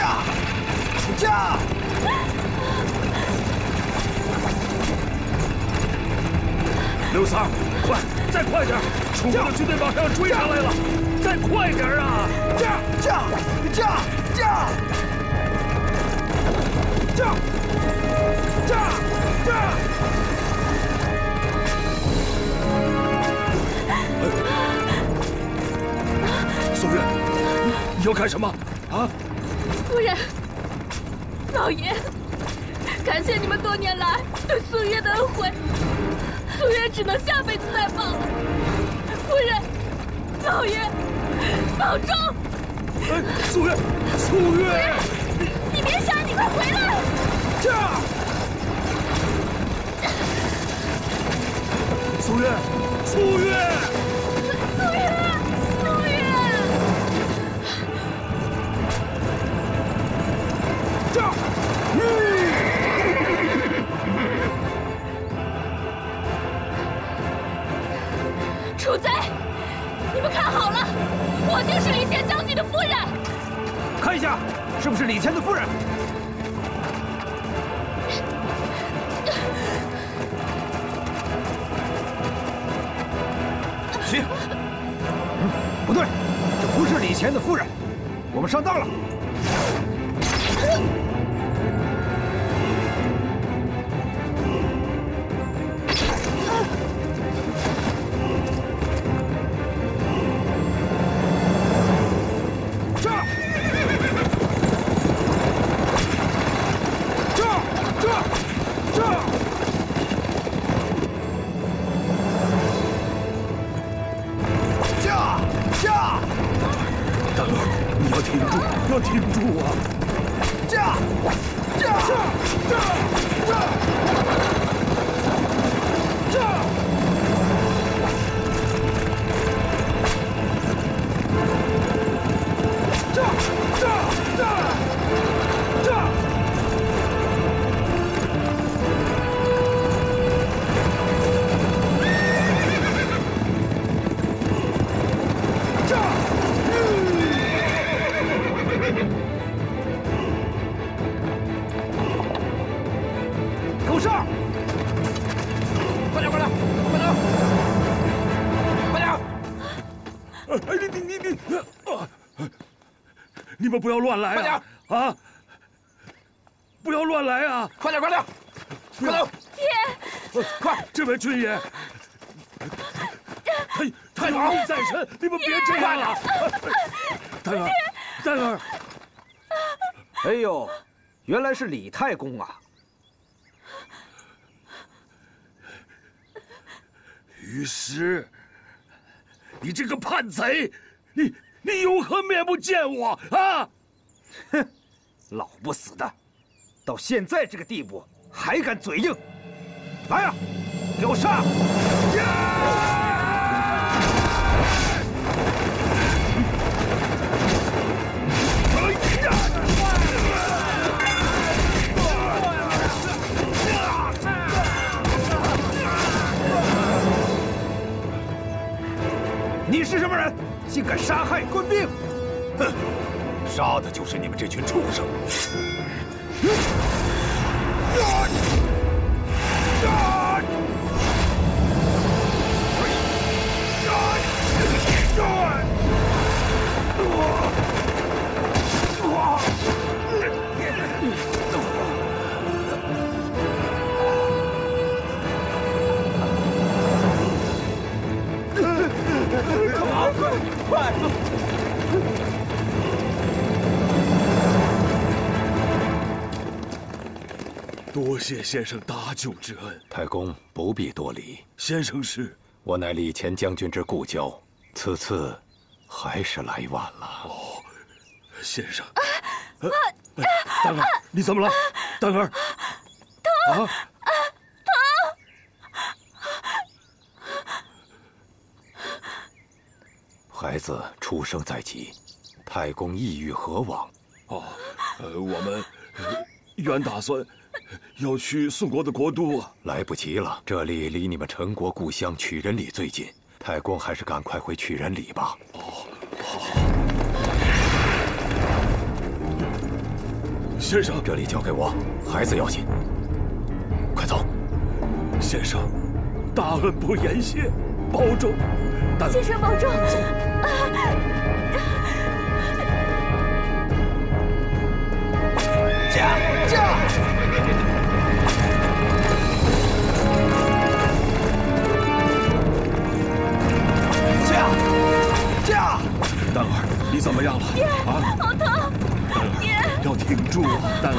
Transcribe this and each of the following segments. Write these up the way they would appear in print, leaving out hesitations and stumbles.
驾！刘三，快，再快点！楚国的军队马上要追上来了，再快点啊！驾！宋月，你要干什么啊？夫人，老爷，感谢你们多年来对素月的恩惠，素月只能下辈子再报了。夫人，老爷，保重！哎，素月，你别傻，你快回来！素月！楚贼，你们看好了，我就是李乾将军的夫人。看一下，是不是李乾的夫人？行，不对，这不是李乾的夫人，我们上当了。要挺住啊！驾！给我上！快点！你们不要乱来啊！啊！不要乱来啊！快点！爹，快！这位军爷，他有命在身，你们别这样了！丹儿，哎呦，原来是李太公啊！于师，你这个叛贼，你有何面目见我啊？哼，老不死的，到现在这个地步还敢嘴硬！来呀，给我上！你是什么人？竟敢杀害官兵！哼，杀的就是你们这群畜生！快！多谢先生搭救之恩。太公不必多礼。先生是？我乃李乾将军之故交，此次还是来晚了。哦，先生。丹儿，你怎么了？丹儿。疼！孩子出生在即，太公意欲何往？哦，我们原打算要去宋国的国都啊。来不及了，这里离你们陈国故乡曲仁里最近，太公还是赶快回曲仁里吧。哦，好。先生，这里交给我，孩子要紧。快走。先生，大恩不言谢，保重。先生保重。驾！丹儿，你怎么样了？爹，好疼！爹，要挺住啊，丹儿！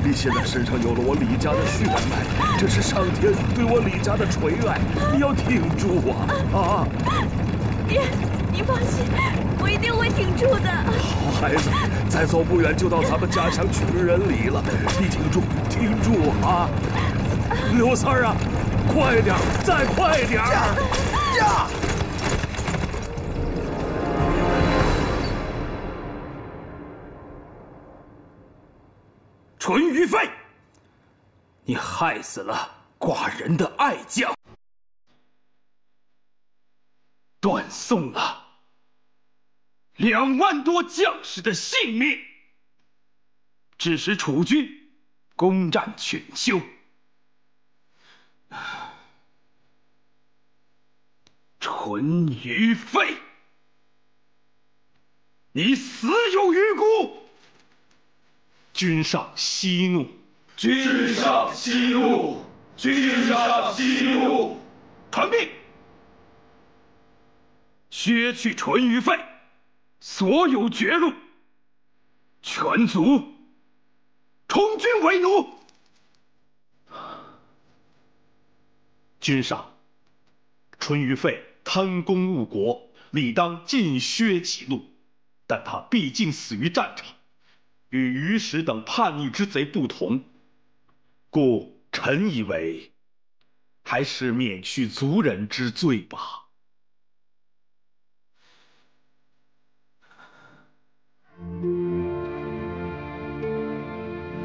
你现在身上有了我李家的血脉，这是上天对我李家的垂爱，你要挺住啊！爹，你放心，我一定会挺住的。好孩子，再走不远就到咱们家乡曲仁里了，你挺住，挺住啊！刘三儿啊，快点，再快点！驾！淳于飞，你害死了寡人的爱将，断送了2万多将士的性命，致使楚军攻占犬丘。淳于飞，你死有余辜！君上息怒，君上息怒，君上息怒！传命，削去淳于飞所有爵禄，全族充军为奴。君上，淳于飞贪功误国，理当尽削其禄，但他毕竟死于战场，与于石等叛逆之贼不同，故臣以为还是免去族人之罪吧。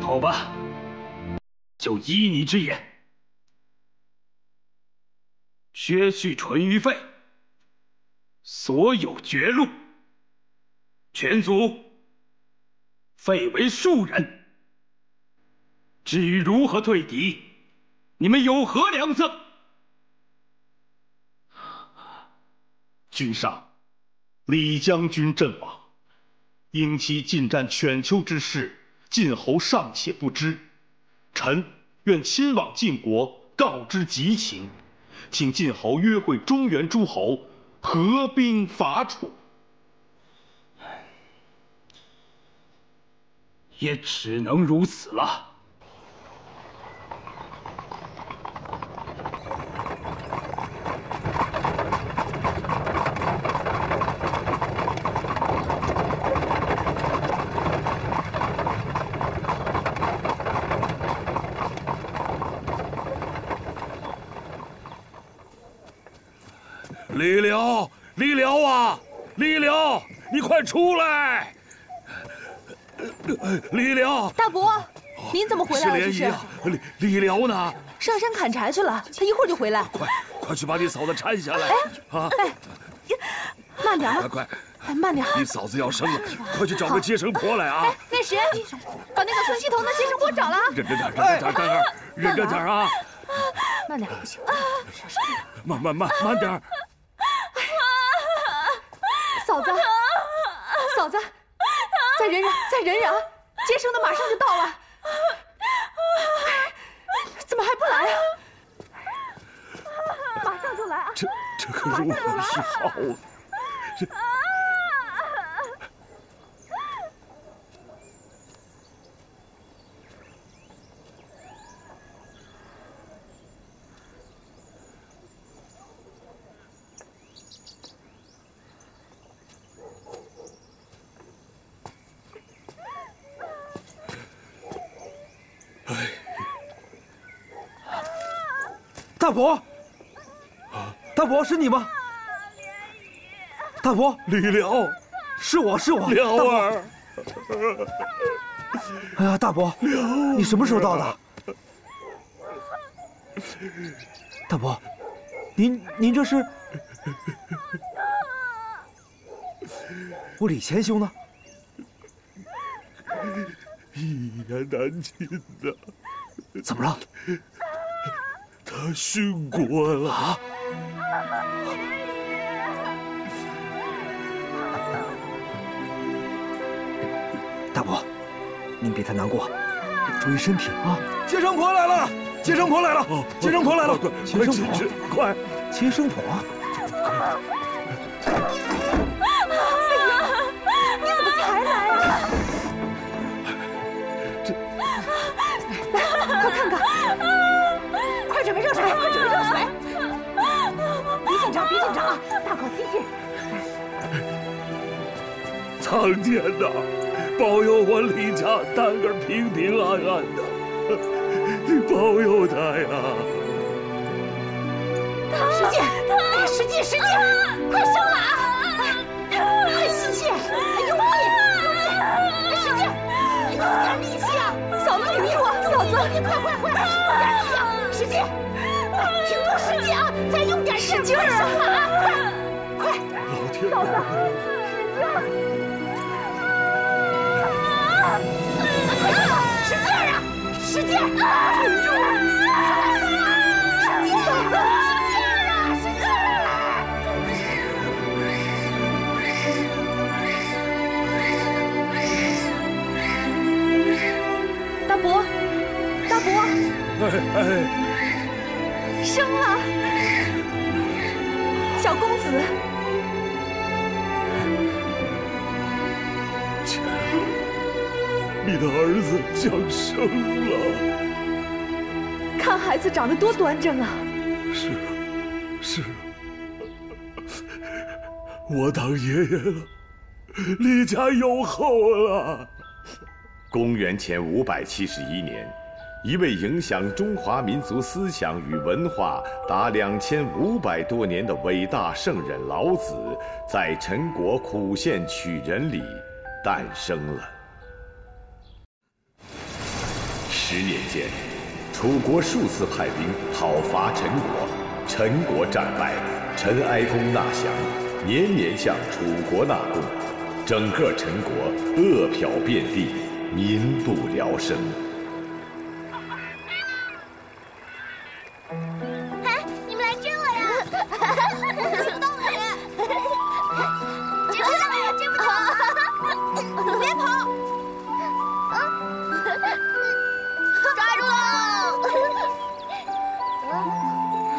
好吧，就依你之言，削去淳于飞所有爵禄，全族废为庶人。至于如何退敌，你们有何良策？君上，李将军阵亡，因其进占犬丘之事，晋侯尚且不知，臣愿亲往晋国告知急情，请晋侯约会中原诸侯，合兵伐楚。也只能如此了。李辽，李辽啊，李辽，你快出来！李辽，大伯，您怎么回来了？是莲姨啊，李辽呢？上山砍柴去了，他一会儿就回来。快去把你嫂子搀下来！慢点啊！快！慢点！你嫂子要生了，快去找个接生婆来啊！那谁，把那个村西头的接生婆找了。忍着点，丹儿，忍着点啊！慢点，不行，慢点。嫂子，再忍忍啊！接生的马上就到了。怎么还不来啊？马上就来啊！这可如何是好？大伯，大伯是你吗？大伯，李辽，是我，辽儿。哎呀，大伯，你什么时候到的？大伯，您这是？我李谦兄呢？一言难尽呐。怎么了？他殉国了。啊！大伯，您别太难过，注意身体啊！接生婆来了！接生婆来了！接生婆来了！快进去！快！接生婆！你怎么才来啊？快看看！快准备热水！快准备热水！别紧张，别紧张啊！大口吸气。苍天呐，保佑我李家蛋儿平平安安的，你保佑他呀！使劲，使劲，使劲！快生了啊！快吸气，用力，使劲，用点力气啊！嫂子，你迷我，嫂子，快，用点力啊！使劲，挺住使劲啊！再用点使劲儿啊！快，老天嫂子，使劲儿啊！使劲儿，挺住！使劲，嫂子，使劲儿啊！使劲儿！大伯，大伯，生了，小公子。你的儿子降生了，看孩子长得多端正啊！是，我当爷爷了，李家有后了。公元前571年，一位影响中华民族思想与文化达2500多年的伟大圣人老子，在陈国苦县曲仁里诞生了。10年间，楚国数次派兵讨伐陈国，陈国战败，陈哀公纳降，年年向楚国纳贡，整个陈国饿殍遍地，民不聊生。哎，你们来追我呀！我追不到你，追不到我，追不到！你别跑！抓住喽！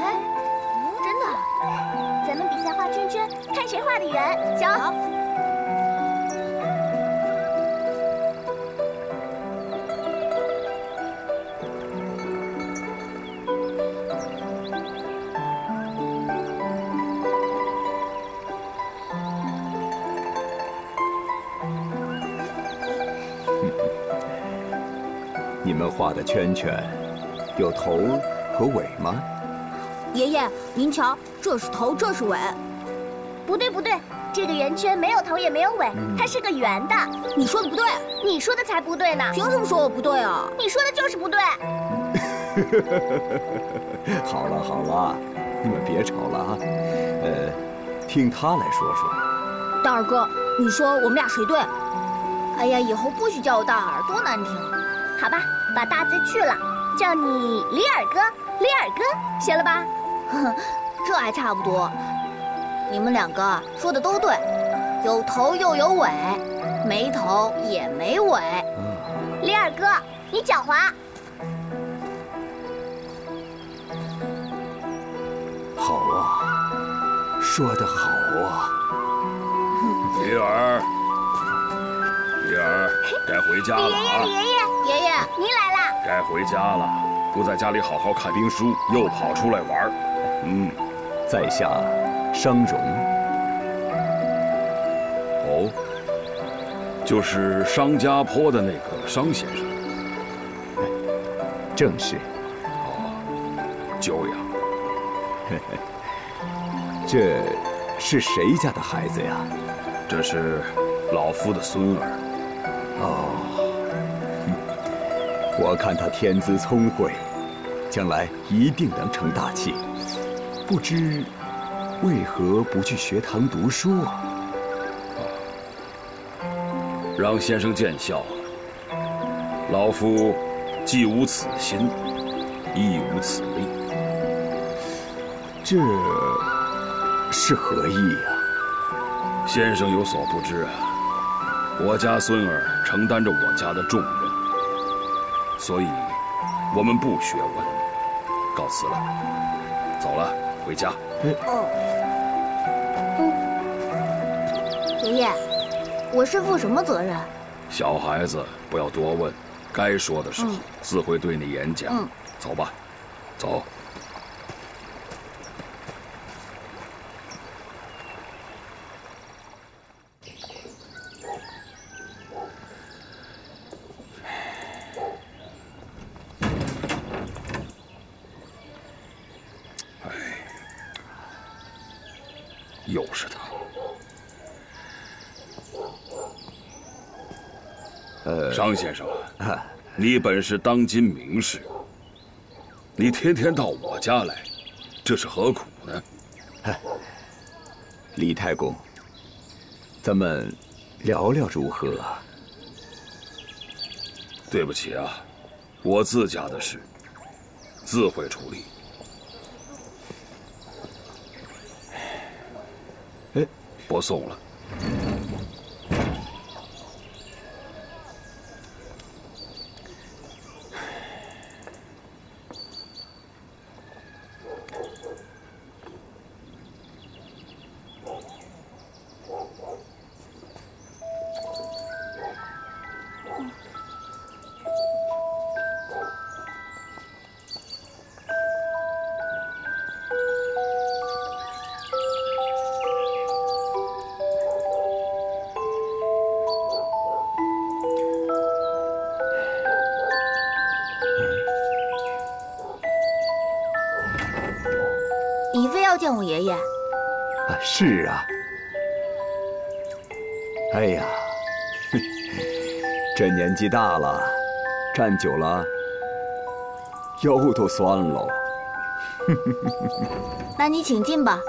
哎，真的，咱们比赛画圈圈，看谁画的圆。行。你们画的圈圈有头和尾吗？爷爷，您瞧，这是头，这是尾。不对，这个圆圈没有头也没有尾，它是个圆的。你说的不对，你说的才不对呢。凭什么说我不对啊？你说的就是不对。好了，你们别吵了啊。听他来说说。大耳哥，你说我们俩谁对？哎呀，以后不许叫我大耳，多难听。好吧，把大字去了，叫你李耳哥，李耳哥，学了吧？这还差不多。你们两个说的都对，有头又有尾，没头也没尾。李耳哥，你狡猾。好啊，说得好啊。李耳，该回家了啊！李爷爷，您来了。该回家了，不在家里好好看兵书，又跑出来玩。在下商荣。哦，就是商家坡的那个商先生。正是。久仰。这是谁家的孩子呀？这是老夫的孙儿。我看他天资聪慧，将来一定能成大器。不知为何不去学堂读书啊？让先生见笑了。老夫既无此心，亦无此力。这是何意呀？先生有所不知啊，我家孙儿承担着我家的重任，所以我们不学文。告辞了，走了，回家。爷爷，我是负什么责任？小孩子不要多问，该说的时候自会对你演讲。走吧，走。又是他。商先生，你本是当今名士，你天天到我家来，这是何苦呢？李太公，咱们聊聊如何？对不起啊，我自家的事，自会处理。不送了。你非要见我爷爷？是啊。哎呀，这年纪大了，站久了腰都酸喽。那你请进吧。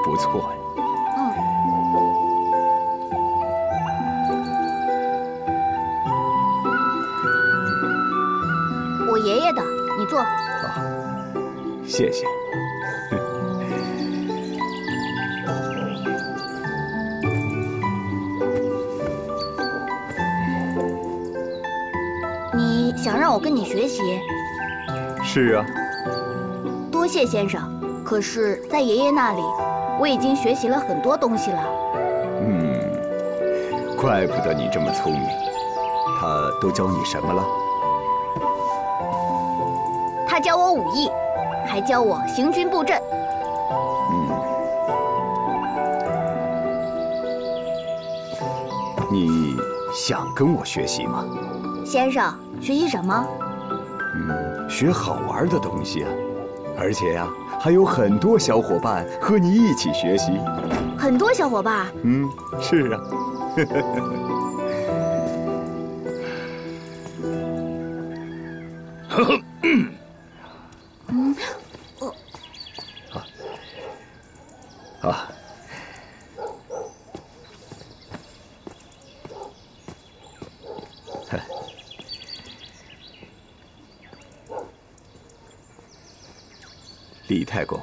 不错呀。我爷爷的，你坐。谢谢。你想让我跟你学习？是啊。多谢先生。可是，在爷爷那里，我已经学习了很多东西了。怪不得你这么聪明。他都教你什么了？他教我武艺，还教我行军布阵。你想跟我学习吗？先生，学习什么？学好玩的东西啊。而且呀，还有很多小伙伴和你一起学习。很多小伙伴？是啊。李太公，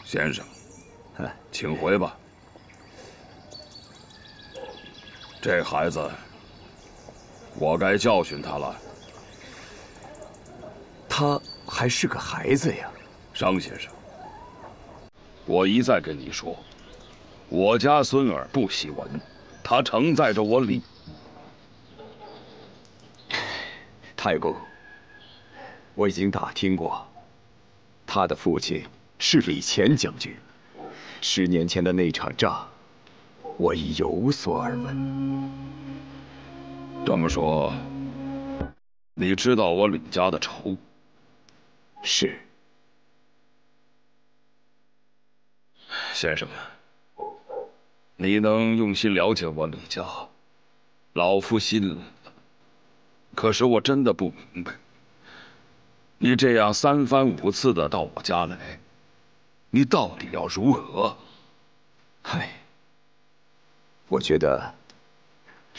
先生，请回吧。这孩子，我该教训他了。他还是个孩子呀，商先生。我一再跟你说，我家孙儿不喜文，他承载着我礼。太公，我已经打听过。他的父亲是李乾将军，10年前的那场仗，我已有所耳闻。这么说，你知道我李家的仇？是。先生，你能用心了解我李家，老夫心领。可是我真的不明白，你这样3番5次的到我家来，你到底要如何？嗨，我觉得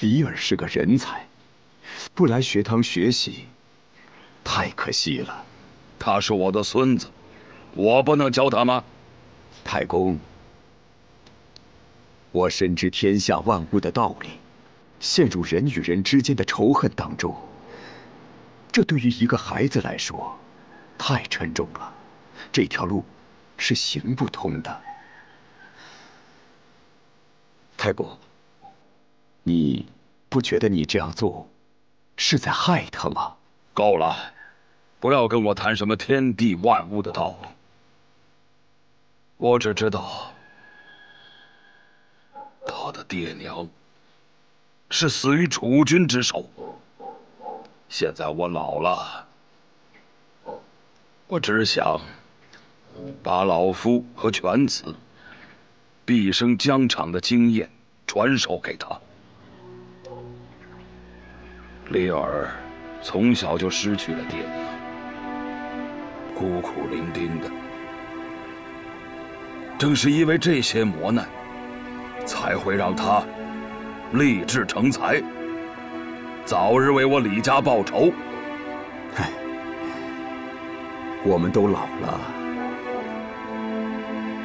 李尔是个人才，不来学堂学习，太可惜了。他是我的孙子，我不能教他吗？太公，我深知天下万物的道理，陷入人与人之间的仇恨当中，这对于一个孩子来说太沉重了，这条路是行不通的。太公，你不觉得你这样做是在害他吗？够了，不要跟我谈什么天地万物的道理。我只知道，他的爹娘是死于楚军之手。现在我老了，我只想把老夫和犬子毕生疆场的经验传授给他。李尔从小就失去了爹娘，孤苦伶仃的。正是因为这些磨难，才会让他立志成才，早日为我李家报仇。唉，我们都老了，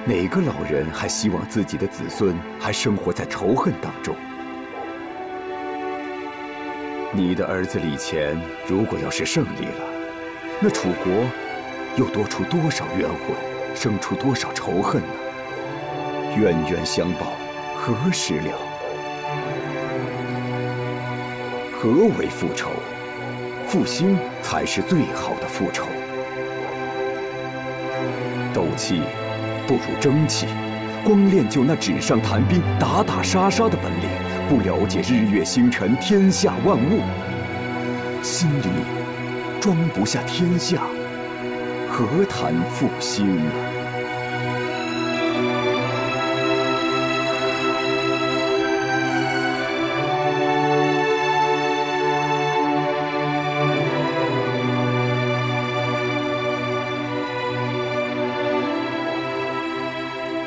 哪个老人还希望自己的子孙还生活在仇恨当中？你的儿子李乾如果要是胜利了，那楚国又多出多少冤魂，生出多少仇恨呢？冤冤相报何时了？何为复仇？复兴才是最好的复仇。斗气不如争气，光练就那纸上谈兵、打打杀杀的本领，不了解日月星辰、天下万物，心里装不下天下，何谈复兴呢？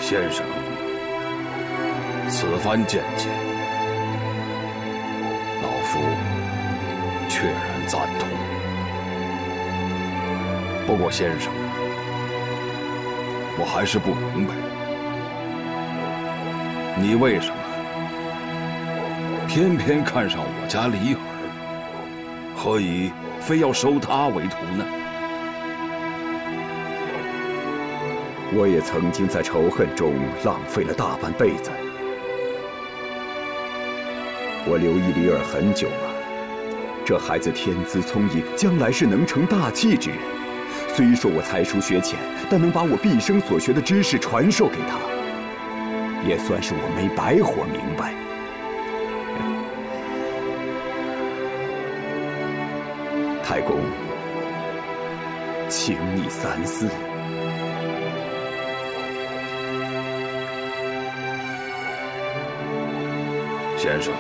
先生，此番见解，老夫确然赞同。不过，先生，我还是不明白，你为什么偏偏看上我家李尔，何以非要收他为徒呢？我也曾经在仇恨中浪费了大半辈子。我留意李尔很久了，这孩子天资聪颖，将来是能成大器之人。虽说我才疏学浅，但能把我毕生所学的知识传授给他，也算是我没白活明白。太公，请你三思。先生，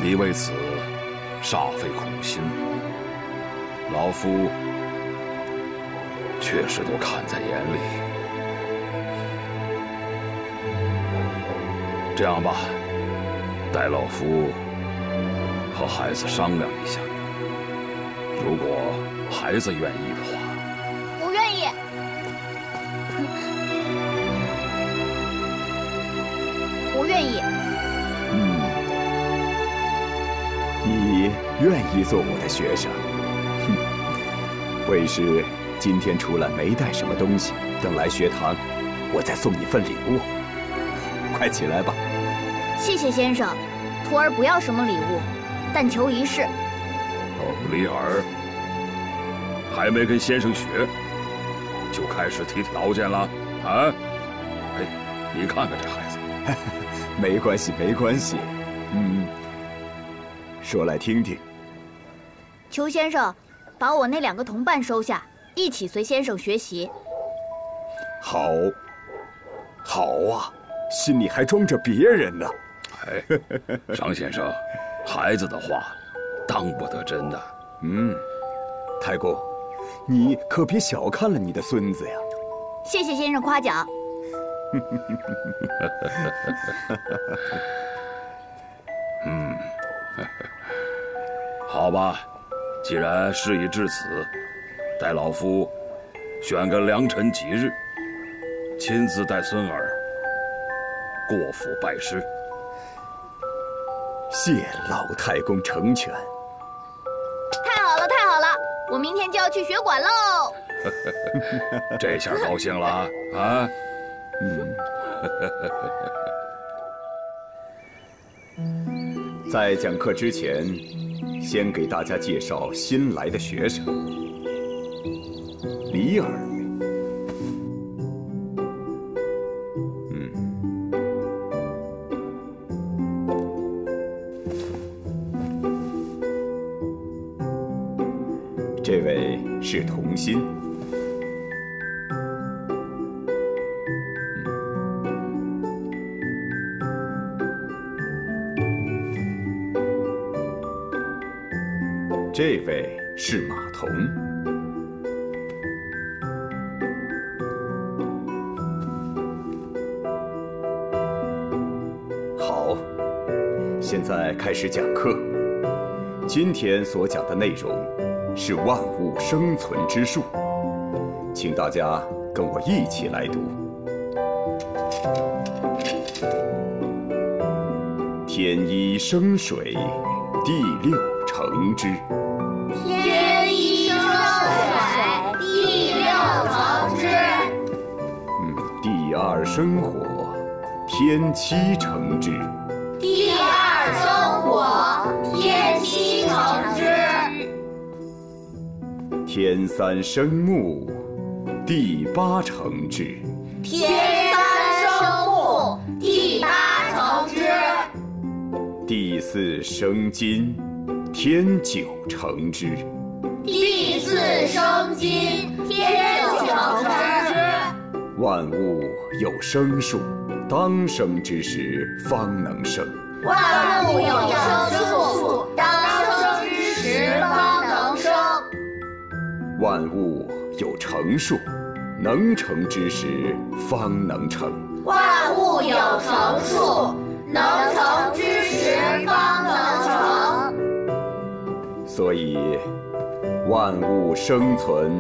你为此煞费苦心，老夫确实都看在眼里。这样吧，待老夫和孩子商量一下，如果孩子愿意的话。不愿意。不愿意。你愿意做我的学生？哼，为师今天出来没带什么东西，等来学堂，我再送你份礼物。快起来吧。谢谢先生，徒儿不要什么礼物，但求一试。哦，李尔，还没跟先生学，就开始提条件了啊？哎，你看看这孩子。没关系，没关系。说来听听。求先生把我那2个同伴收下，一起随先生学习。好，好啊，心里还装着别人呢。哎，张先生，孩子的话当不得真的。太公，你可别小看了你的孙子呀。谢谢先生夸奖。好吧，既然事已至此，待老夫选个良辰吉日，亲自带孙儿过府拜师。谢老太公成全。太好了，太好了！我明天就要去学馆喽。这下高兴了啊！在讲课之前，先给大家介绍新来的学生李尔。这位是童心。这位是马童。好，现在开始讲课。今天所讲的内容是万物生存之术，请大家跟我一起来读。天一生水，地六成之。天一生水，地六成之。地二生火，天七成之。地二生火，天七成之。天三生木，地八成之。天三生木，地八成之。地四生金，天九成之。地四生金，天九成之。万物有生数，当生之时方能生。万物有生数，当生之时方能生。万物有成数，能成之时方能成。万物有成数，能成之时方能成。所以，万物生存，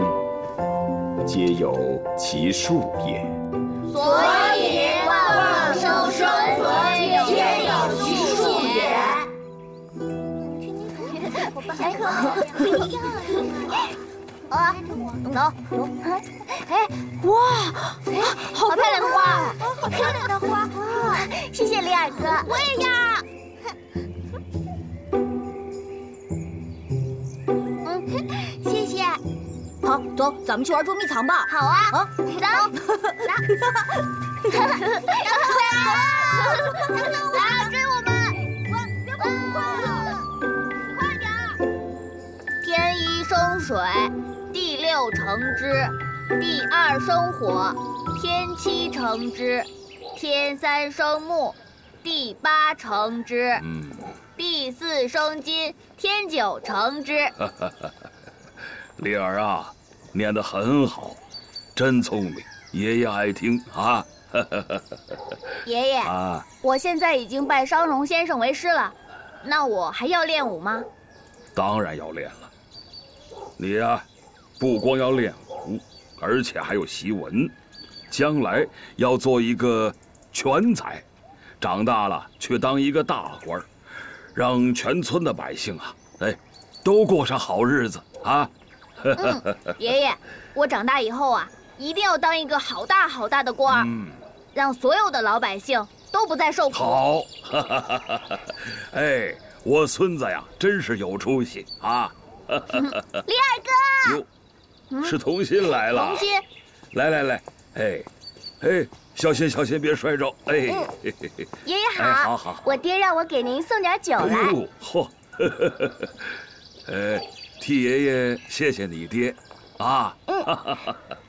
皆有其数也。所以，万物生存，皆有其数也。哇，好漂亮的花，好漂亮的花！谢谢李尔哥，我也要。谢谢。好，走，咱们去玩捉迷藏吧。好啊，走，走。来，追我们！别跑，快点！天一生水，地六成之。地二生火，天七成之；天三生木，地八成之；地四生金，天九成之。丽儿啊，念得很好，真聪明，爷爷爱听啊。爷爷，我现在已经拜商容先生为师了，那我还要练武吗？当然要练了。你呀，不光要练武，而且还有习文，将来要做一个全才，长大了去当一个大官，让全村的百姓啊，都过上好日子啊！爷爷，我长大以后啊，一定要当一个好大好大的官儿，让所有的老百姓都不再受苦。好，我孙子呀，真是有出息啊！李二哥。哟，是童心来了。童心，来，小心，别摔着。爷爷好。好。我爹让我给您送点酒来。嚯，替爷爷谢谢你爹，啊。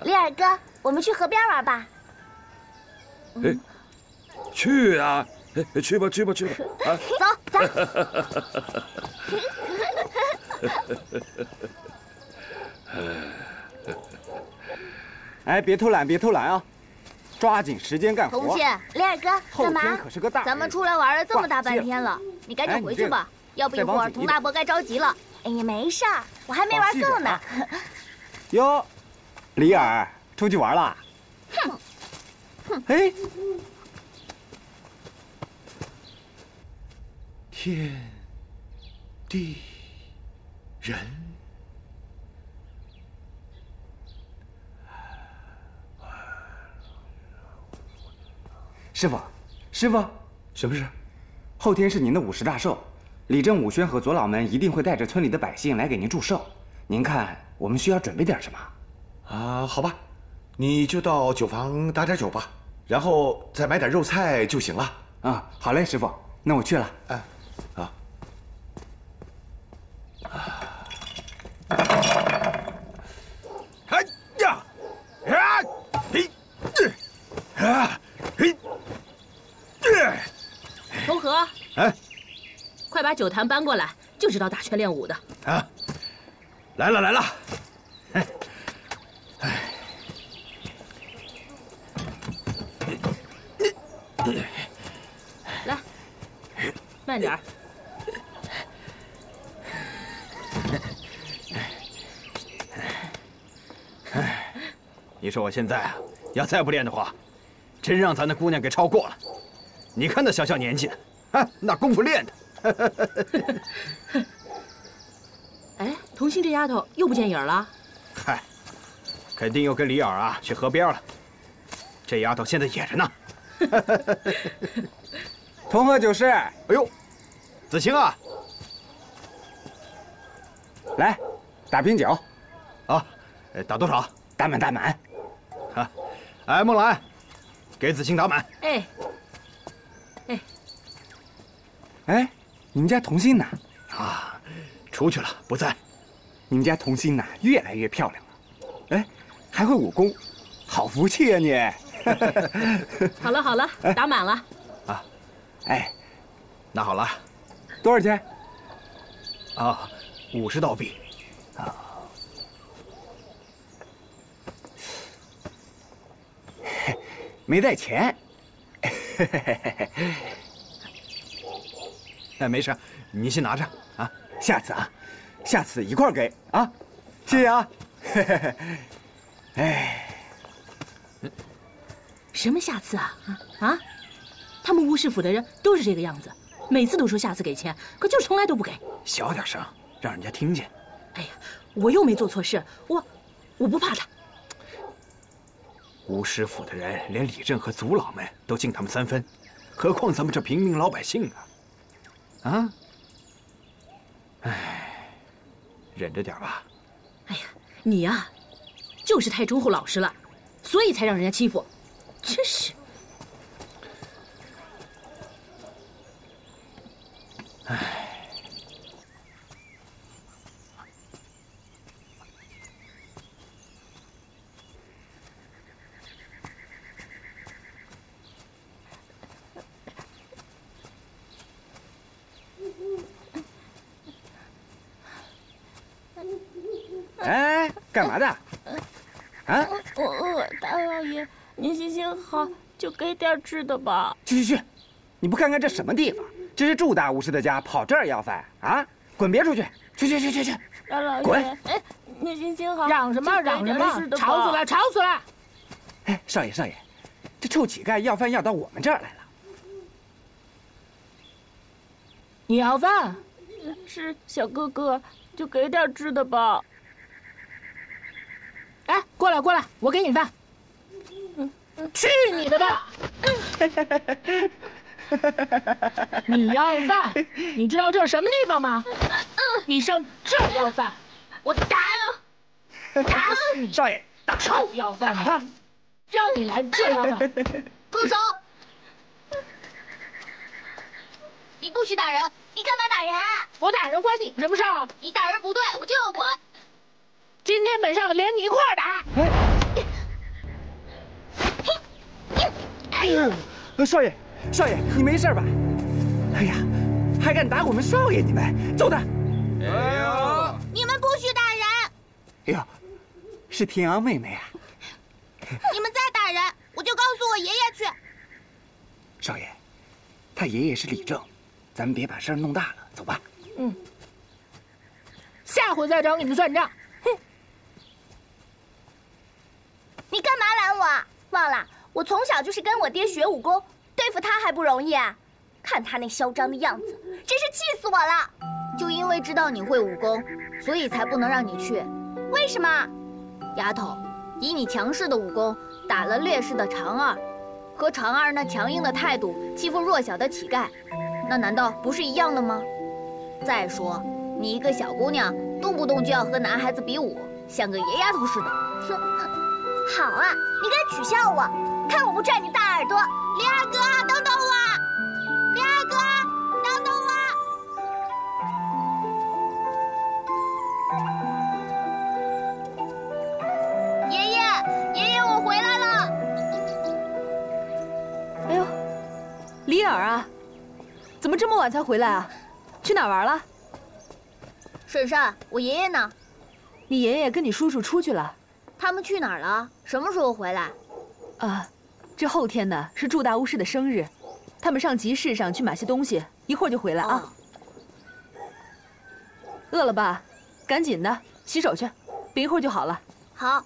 李二哥，我们去河边玩吧。哎，去啊！哎，去吧，去吧，去吧！啊，走走。哎，别偷懒，别偷懒啊！抓紧时间干活。同学，李二哥，干嘛？后天可是个大日子，咱们出来玩了这么大半天了，你赶紧回去吧，要不一会儿佟大伯该着急了。哎呀，没事儿，我还没玩够呢。哟，李尔，出去玩了？哼！哎，天地人。师傅，师傅，什么事？后天是您的50大寿，李正、武轩和左老们一定会带着村里的百姓来给您祝寿。您看，我们需要准备点什么？啊，好吧，你就到酒坊打点酒吧，然后再买点肉菜就行了。啊，好嘞，师傅，那我去了。哎，啊。哎呀，啊，嘿，啊，嘿。同和，哎，快把酒坛搬过来，就知道打拳练武的。啊，来了来了。来，慢点儿。你说我现在啊，要再不练的话，真让咱那姑娘给超过了。你看那小年纪的，啊，那功夫练的。哎，童心这丫头又不见影了。嗨，肯定又跟李尔啊去河边了。这丫头现在野着呢。同和酒师，哎呦，子清啊，来，打瓶酒。啊，打多少？打满，打满。啊，哎，孟兰，给子清打满。哎。哎，你们家童心呢？啊，出去了，不在。你们家童心呐，越来越漂亮了。哎，还会武功，好福气啊你！好了好了，打满了。啊，哎，那好了，多少钱？啊，50道币。啊，没带钱。哎，没事，你先拿着啊。下次一块儿给啊，谢谢啊。哎，什么下次啊？啊！他们乌氏府的人都是这个样子，每次都说下次给钱，可就是从来都不给。小点声，让人家听见。哎呀，我又没做错事，我不怕他。乌氏府的人连李正和族老们都敬他们3分，何况咱们这平民老百姓啊！啊，哎，忍着点吧。哎呀，你呀，就是太忠厚老实了，所以才让人家欺负，真是。哎。哎，干嘛的？啊！我饿，大老爷，您行行好，就给点吃的吧。去！你不看看这什么地方？这是祝大巫师的家，跑这儿要饭啊？滚别出去！去！大老爷，滚！哎，您行行好，嚷什么？吵死了！哎，少爷，这臭乞丐要饭要到我们这儿来了。你要饭？是小哥哥，就给点吃的吧。哎，过来，我给你饭。去你的吧！你要饭？你知道这是什么地方吗？你上这儿要饭，我打死你！少爷，臭要饭啊！让你来这要饭！住手！你不许打人！你干嘛打人？我打人关你什么事儿？你打人不对，我就要管。今天本少爷连你一块儿打。少爷，少爷，你没事吧？哎呀，还敢打我们少爷，你们走的！哎呦，你们不许打人！哎呦，是天昂妹妹啊！你们再打人，我就告诉我爷爷去。少爷，他爷爷是李正，咱们别把事儿弄大了，走吧。嗯。下回再找你们算账。哼！你干嘛拦我啊？忘了，我从小就是跟我爹学武功，对付他还不容易啊？看他那嚣张的样子，真是气死我了！就因为知道你会武功，所以才不能让你去。为什么？丫头，以你强势的武功，打了劣势的长二，和长二那强硬的态度欺负弱小的乞丐，那难道不是一样的吗？再说，你一个小姑娘，动不动就要和男孩子比武，像个野丫头似的。哼，好啊，你敢取笑我？看我不拽你大耳朵！李二哥，等等我！李二哥，等等我！爷爷，我回来了！哎呦，李尔啊，怎么这么晚才回来啊？去哪儿玩了？婶婶，我爷爷呢？你爷爷跟你叔叔出去了。他们去哪儿了？什么时候回来？这后天呢是祝大巫师的生日，他们上集市上去买些东西，一会儿就回来啊。饿了吧？赶紧的，洗手去，别一会儿就好了。好。